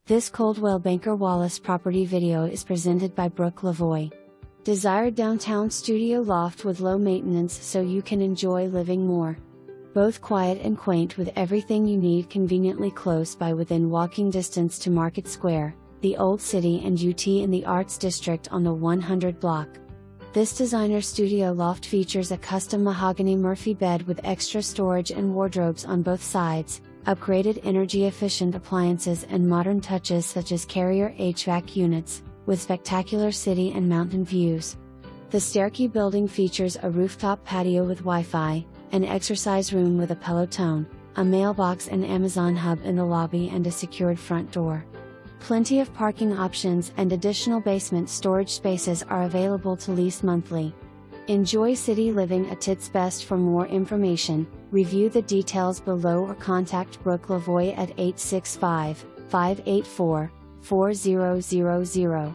This Coldwell Banker Wallace property video is presented by Brooke Lavoi. Desired downtown studio loft with low maintenance so you can enjoy living more. Both quiet and quaint with everything you need conveniently close by within walking distance to Market Square, the Old City and UT in the Arts District on the 100 block. This designer studio loft features a custom mahogany Murphy bed with extra storage and wardrobes on both sides, upgraded energy-efficient appliances and modern touches such as carrier HVAC units, with spectacular city and mountain views. The Stairkey building features a rooftop patio with Wi-Fi, an exercise room with a Peloton, a mailbox and Amazon hub in the lobby and a secured front door. Plenty of parking options and additional basement storage spaces are available to lease monthly. Enjoy city living at its best. For more information, review the details below or contact Brooke Lavoi at 865-584-4000.